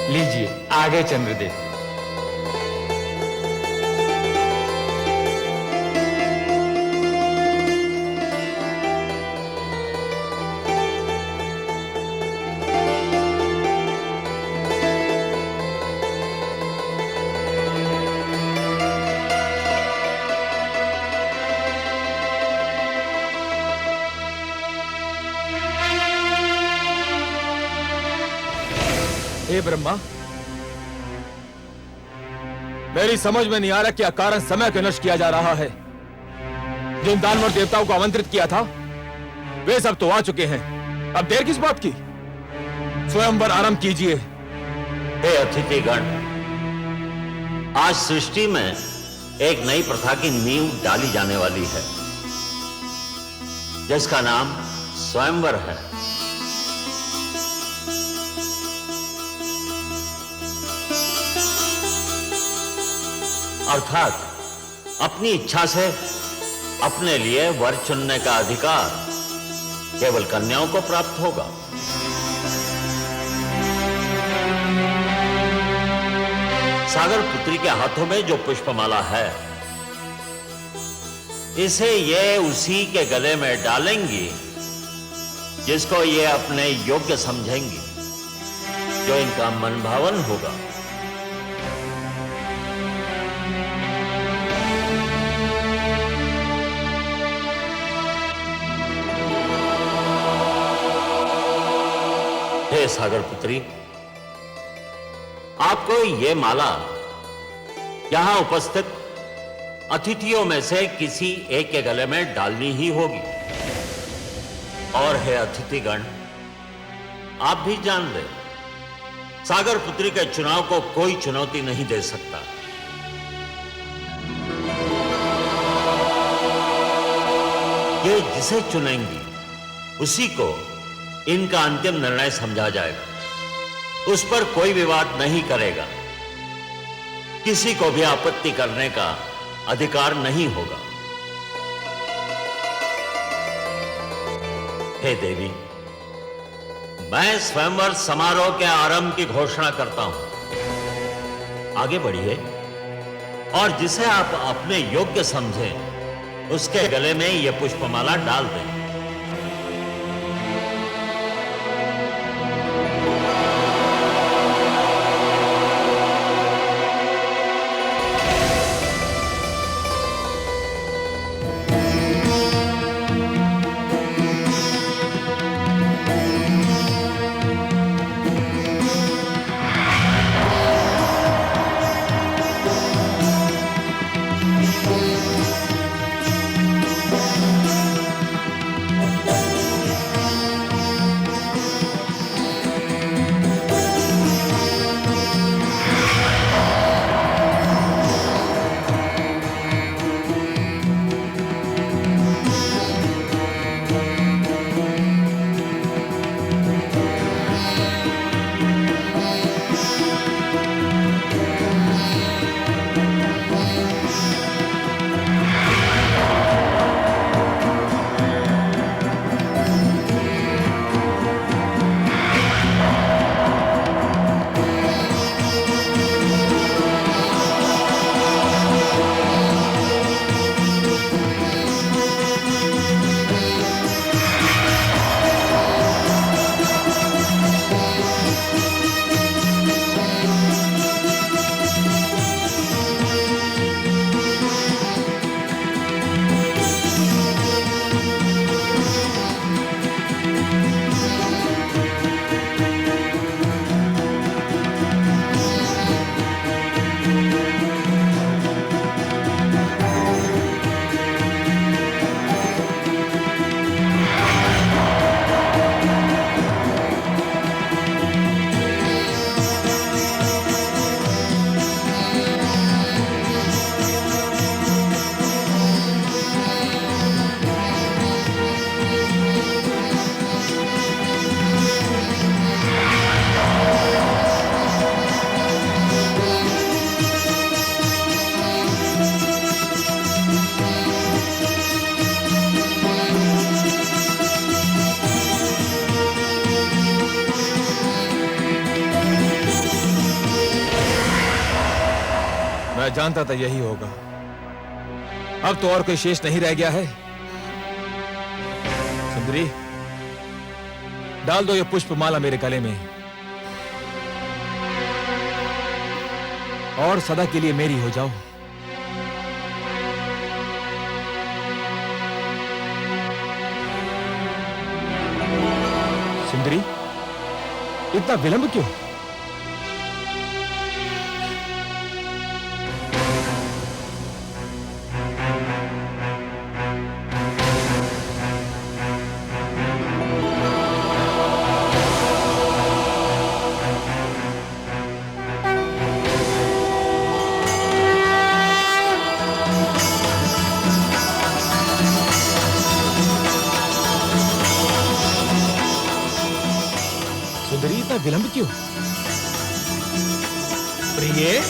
लीजिए आगे चंद्रदेव। हे ब्रह्मा, मेरी समझ में नहीं आ रहा क्या कारण समय को नष्ट किया जा रहा है। जिन दानवर देवताओं को आमंत्रित किया था वे सब तो आ चुके हैं, अब देर किस बात की? स्वयंवर आरंभ कीजिए। हे अतिथिगण, आज सृष्टि में एक नई प्रथा की नींव डाली जाने वाली है, जिसका नाम स्वयंवर है। अर्थात अपनी इच्छा से अपने लिए वर चुनने का अधिकार केवल कन्याओं को प्राप्त होगा। सागर पुत्री के हाथों में जो पुष्पमाला है, इसे ये उसी के गले में डालेंगी जिसको ये अपने योग्य समझेंगी, जो इनका मनभावन होगा। हे सागर पुत्री, आपको ये माला यहां उपस्थित अतिथियों में से किसी एक के गले में डालनी ही होगी। और हे अतिथिगण, आप भी जान ले, सागर पुत्री के चुनाव को कोई चुनौती नहीं दे सकता। ये जिसे चुनेंगी उसी को इनका अंतिम निर्णय समझा जाएगा। उस पर कोई विवाद नहीं करेगा, किसी को भी आपत्ति करने का अधिकार नहीं होगा। हे देवी, मैं स्वयंवर समारोह के आरंभ की घोषणा करता हूं। आगे बढ़िए और जिसे आप अपने योग्य समझें उसके गले में यह पुष्पमाला डाल दें। मैं जानता था यही होगा। अब तो और कोई शेष नहीं रह गया है। सुंदरी, डाल दो ये पुष्पमाला मेरे गले में और सदा के लिए मेरी हो जाओ। सुंदरी, इतना विलंब क्यों? सुंदरी, इतना विलंब क्यों? प्रिय,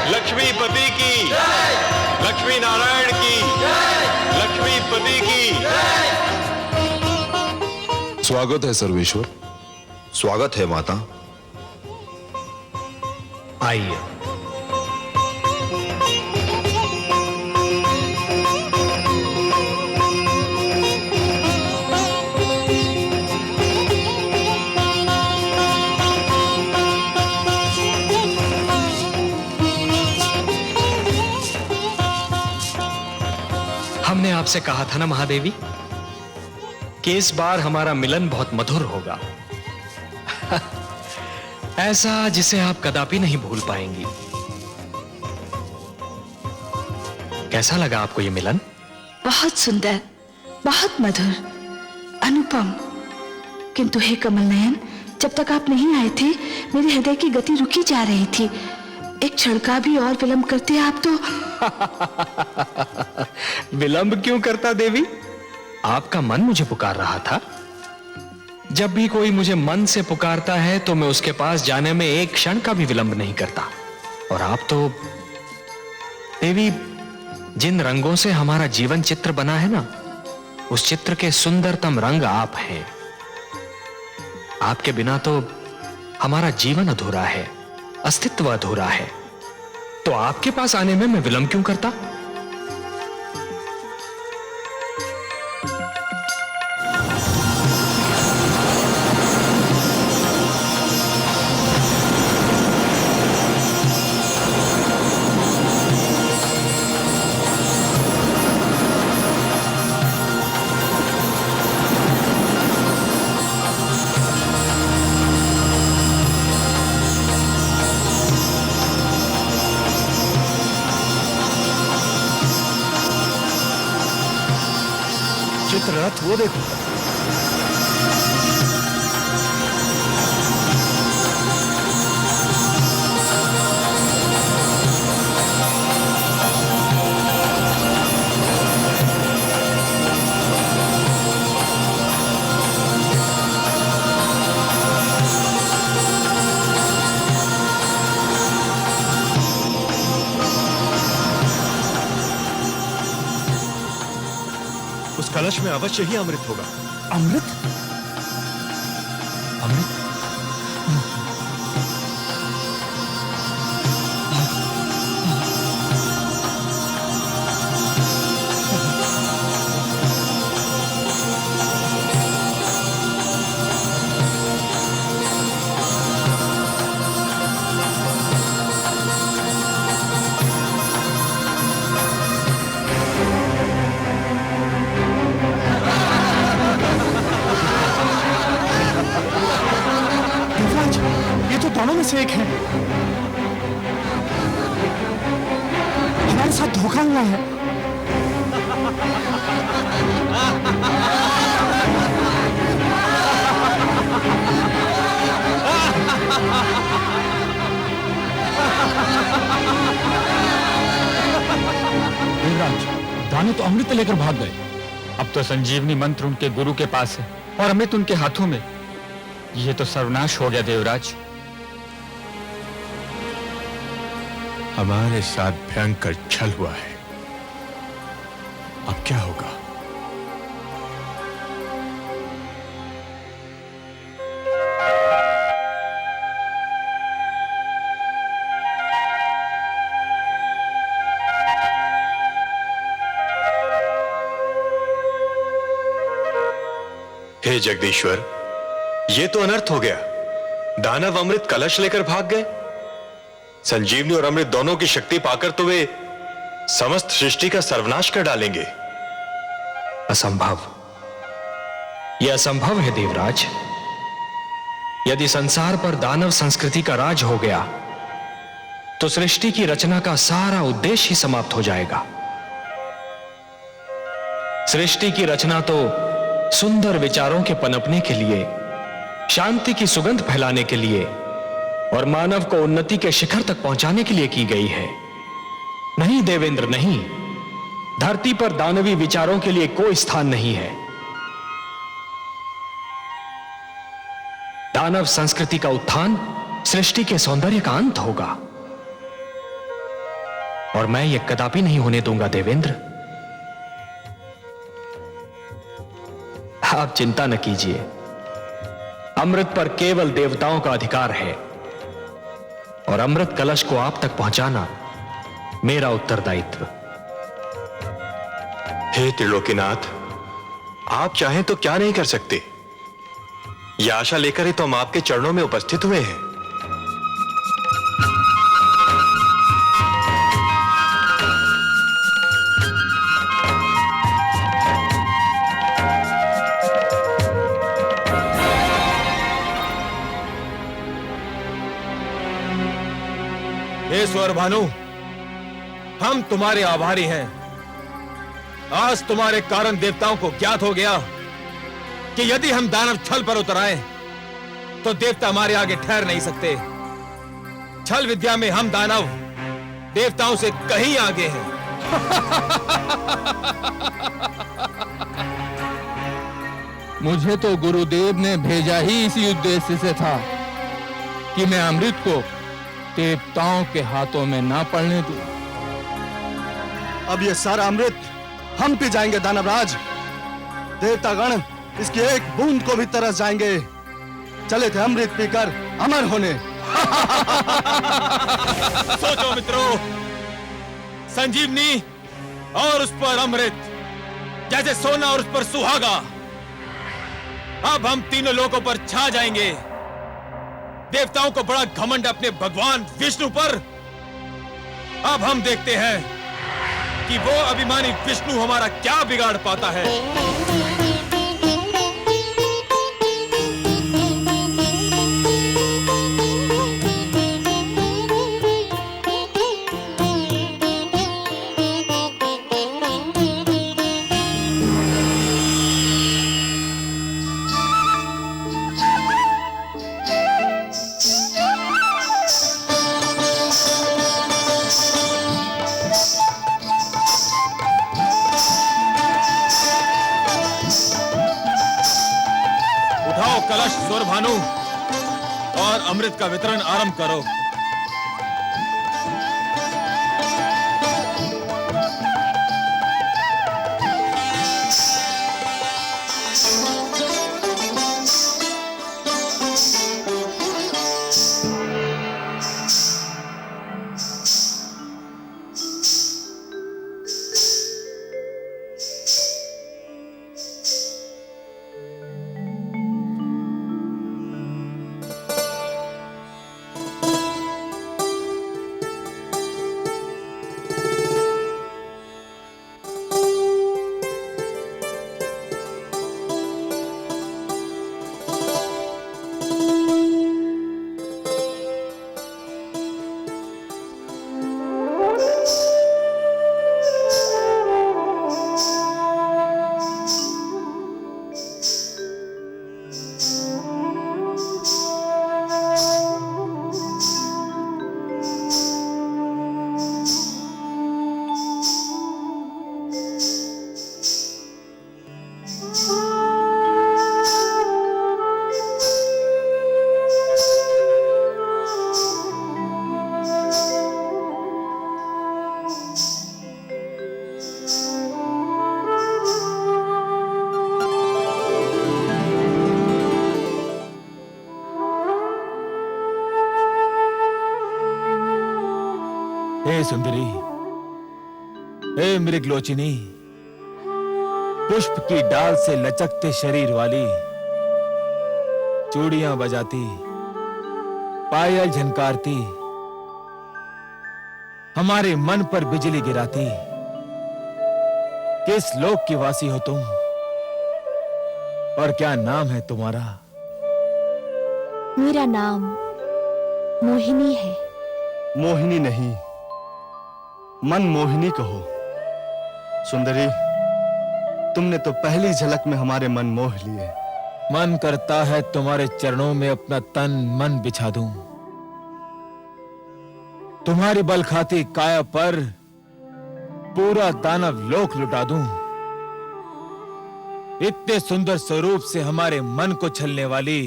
लक्ष्मीपति की, लक्ष्मी नारायण की, लक्ष्मीपति की। स्वागत है सर्वेश्वर। स्वागत है माता। आइए। हमने आपसे कहा था ना महादेवी कि इस बार हमारा मिलन बहुत मधुर होगा। ऐसा जिसे आप कदापि नहीं भूल पाएंगी। कैसा लगा आपको ये मिलन? बहुत सुंदर, बहुत मधुर, अनुपम। किंतु हे कमल नयन, जब तक आप नहीं आए थे मेरे हृदय की गति रुकी जा रही थी। एक क्षण का भी और विलंब करते आप तो। विलंब क्यों करता देवी? आपका मन मुझे पुकार रहा था। जब भी कोई मुझे मन से पुकारता है तो मैं उसके पास जाने में एक क्षण का भी विलंब नहीं करता। और आप तो देवी, जिन रंगों से हमारा जीवन चित्र बना है ना, उस चित्र के सुंदरतम रंग आप हैं। आपके बिना तो हमारा जीवन अधूरा है, अस्तित्व अधूरा है। तो आपके पास आने में मैं विलंब क्यों करता? चित्ररथ वो देखो। कलश में अवश्य ही अमृत होगा। अमृत? अमृत? दोनों में से एक है। हमारे साथ धोखा हुआ है। देवराज, दानव तो अमृत लेकर भाग गए। अब तो संजीवनी मंत्र उनके गुरु के पास है और अमृत उनके हाथों में। ये तो सर्वनाश हो गया देवराज। हमारे साथ भयंकर छल हुआ है। अब क्या होगा? हे जगदीश्वर, ये तो अनर्थ हो गया। दानव अमृत कलश लेकर भाग गए। संजीवनी और अमृत दोनों की शक्ति पाकर तो वे समस्त सृष्टि का सर्वनाश कर डालेंगे। असंभव। यह असंभव है देवराज। यदि संसार पर दानव संस्कृति का राज हो गया तो सृष्टि की रचना का सारा उद्देश्य ही समाप्त हो जाएगा। सृष्टि की रचना तो सुंदर विचारों के पनपने के लिए, शांति की सुगंध फैलाने के लिए और मानव को उन्नति के शिखर तक पहुंचाने के लिए की गई है। नहीं देवेंद्र, नहीं। धरती पर दानवी विचारों के लिए कोई स्थान नहीं है। दानव संस्कृति का उत्थान सृष्टि के सौंदर्य का अंत होगा और मैं यह कदापि नहीं होने दूंगा देवेंद्र। आप चिंता न कीजिए। अमृत पर केवल देवताओं का अधिकार है और अमृत कलश को आप तक पहुंचाना मेरा उत्तरदायित्व। हे त्रिलोकीनाथ, आप चाहें तो क्या नहीं कर सकते। यह आशा लेकर ही तो हम आपके चरणों में उपस्थित हुए हैं। हे स्वर भानु, हम तुम्हारे आभारी हैं। आज तुम्हारे कारण देवताओं को ज्ञात हो गया कि यदि हम दानव छल पर उतर आए तो देवता हमारे आगे ठहर नहीं सकते। छल विद्या में हम दानव देवताओं से कहीं आगे हैं। मुझे तो गुरुदेव ने भेजा ही इसी उद्देश्य से था कि मैं अमृत को देवताओं के हाथों में ना पड़ने दूं। अब ये सारा अमृत हम पी जाएंगे दानवराज। देवतागण इसकी एक बूंद को भी तरस जाएंगे। चले थे अमृत पीकर अमर होने। सोचो मित्रों, संजीवनी और उस पर अमृत जैसे सोना और उस पर सुहागा। अब हम तीनों लोगों पर छा जाएंगे। देवताओं को बड़ा घमंड अपने भगवान विष्णु पर। अब हम देखते हैं कि वो अभिमानी विष्णु हमारा क्या बिगाड़ पाता है। कलश स्वर भानु और अमृत का वितरण आरंभ करो। हे सुंदरी, हे मृगलोचिनी, पुष्प की डाल से लचकते शरीर वाली, चूड़ियां बजाती, पायल झनकारती, हमारे मन पर बिजली गिराती, किस लोक की वासी हो तुम और क्या नाम है तुम्हारा? मेरा नाम मोहिनी है। मोहिनी नहीं, मनमोहिनी कहो। सुंदरी, तुमने तो पहली झलक में हमारे मन मोह लिए। मन करता है तुम्हारे चरणों में अपना तन मन बिछा दूं, तुम्हारी बल खाती काया पर पूरा दानव लोक लुटा दूं। इतने सुंदर स्वरूप से हमारे मन को छलने वाली,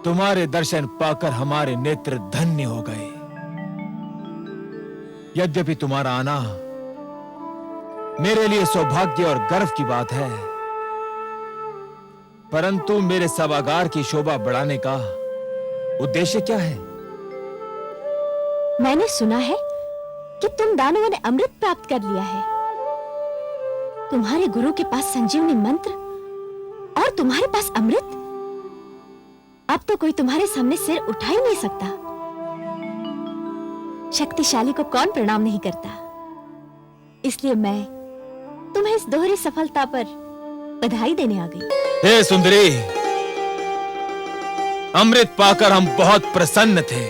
तुम्हारे दर्शन पाकर हमारे नेत्र धन्य हो गए। यद्यपि तुम्हारा आना मेरे लिए सौभाग्य और गर्व की बात है, परंतु मेरे सभागार की शोभा बढ़ाने का उद्देश्य क्या है? मैंने सुना है कि तुम दानवों ने अमृत प्राप्त कर लिया है। तुम्हारे गुरु के पास संजीवनी मंत्र और तुम्हारे पास अमृत। अब तो कोई तुम्हारे सामने सिर उठा ही नहीं सकता। शक्तिशाली को कौन प्रणाम नहीं करता। इसलिए मैं तुम्हें इस दोहरी सफलता पर बधाई देने आ गई। हे सुंदरी, अमृत पाकर हम बहुत प्रसन्न थे।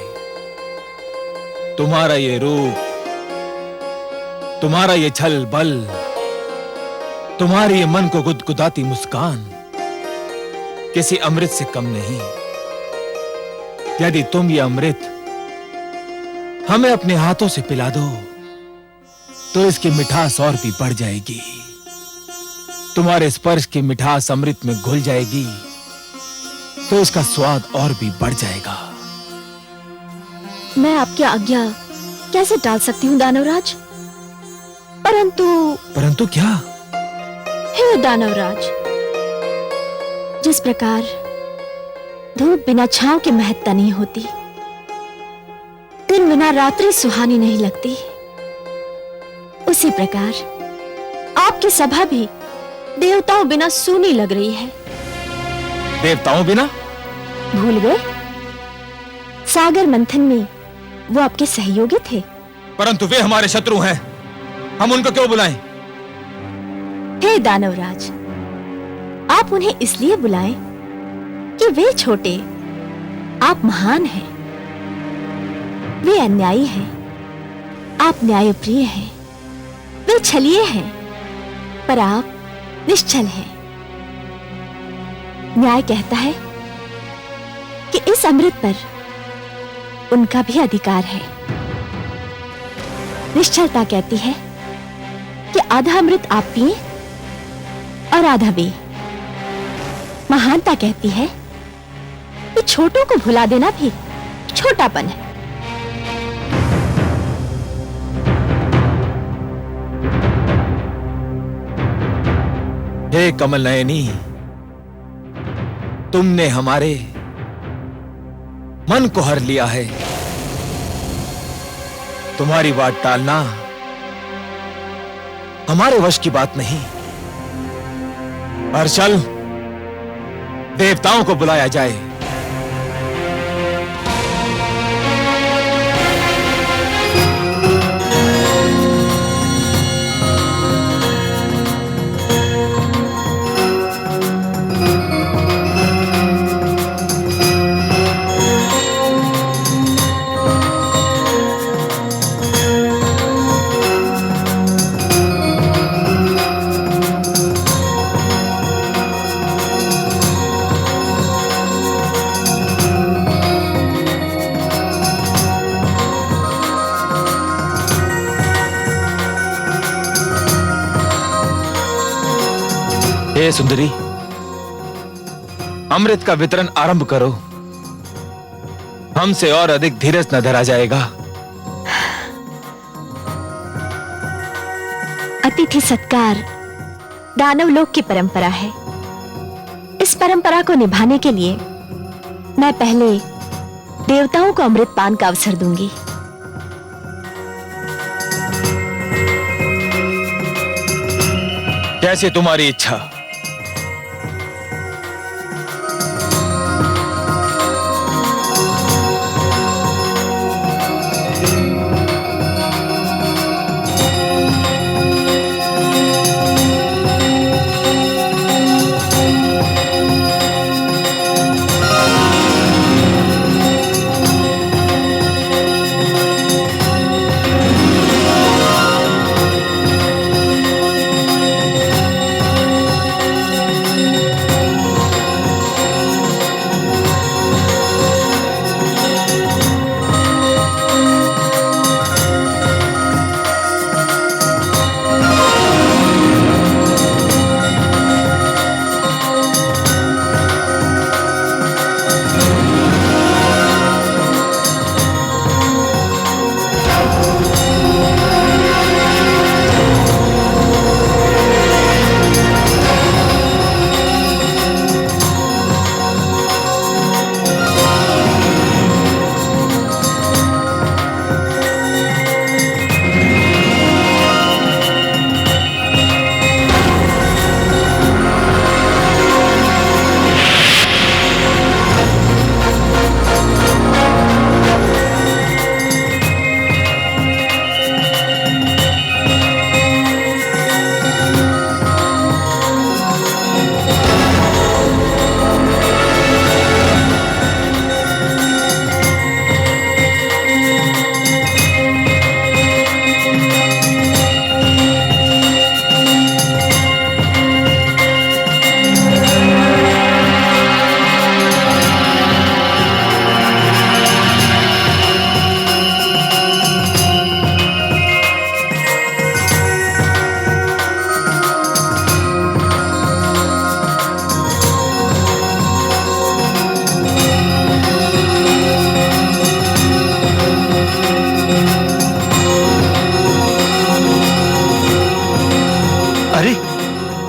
तुम्हारा ये रूप, तुम्हारा ये छल बल, तुम्हारी ये मन को गुदगुदाती मुस्कान किसी अमृत से कम नहीं। यदि तुम ये अमृत हमें अपने हाथों से पिला दो तो इसकी मिठास और भी बढ़ जाएगी। तुम्हारे स्पर्श की मिठास अमृत में घुल जाएगी तो इसका स्वाद और भी बढ़ जाएगा। मैं आपकी आज्ञा कैसे टाल सकती हूँ दानवराज? परंतु क्या? हे दानवराज, जिस प्रकार धूप बिना छांव के महकता नहीं होती, दिन बिना रात्रि सुहानी नहीं लगती, उसी प्रकार आपकी सभा भी देवताओं बिना सूनी लग रही है। देवताओं बिना? भूल गए? सागर मंथन में वो आपके सहयोगी थे। परंतु वे हमारे शत्रु हैं, हम उनको क्यों बुलाएं? हे दानवराज, आप उन्हें इसलिए बुलाएं कि वे छोटे, आप महान हैं। वे अन्यायी हैं, आप न्यायप्रिय हैं। वे छलिए हैं, पर आप निश्चल हैं। न्याय कहता है कि इस अमृत पर उनका भी अधिकार है। निश्चलता कहती है कि आधा अमृत आप पिए और आधा वे। महानता कहती है कि छोटों को भुला देना भी छोटापन है। हे कमल नयनी, तुमने हमारे मन को हर लिया है। तुम्हारी बात टालना हमारे वश की बात नहीं। और चल, देवताओं को बुलाया जाए। हे सुंदरी, अमृत का वितरण आरंभ करो। हमसे और अधिक धीरज न धरा जाएगा। अतिथि सत्कार दानव लोक की परंपरा है। इस परंपरा को निभाने के लिए मैं पहले देवताओं को अमृत पान का अवसर दूंगी। जैसी तुम्हारी इच्छा।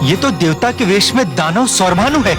ये तो देवता के वेश में दानव सौरभानु है।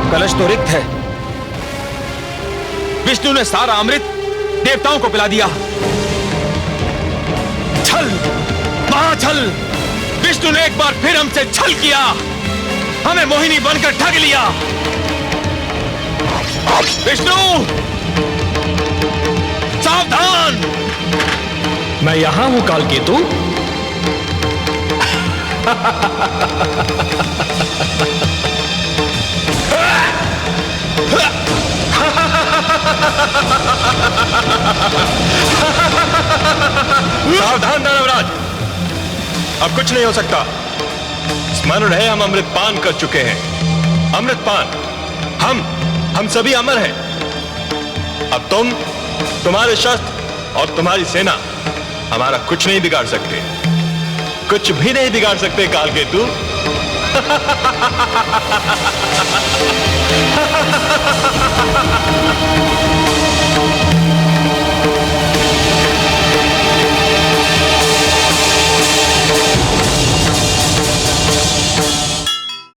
कलश तो रिक्त है। विष्णु ने सारा अमृत देवताओं को पिला दिया। छल, महाछल। विष्णु ने एक बार फिर हमसे छल किया, हमें मोहिनी बनकर ठग लिया। विष्णु, सावधान। मैं यहां हूं कालकेतु। सावधान दानवराज, अब कुछ नहीं हो सकता। स्मरण है, हम अमृतपान कर चुके हैं। अमृतपान, हम सभी अमर हैं। अब तुम्हारे शस्त्र और तुम्हारी सेना हमारा कुछ नहीं बिगाड़ सकते, कुछ भी नहीं बिगाड़ सकते कालकेतु।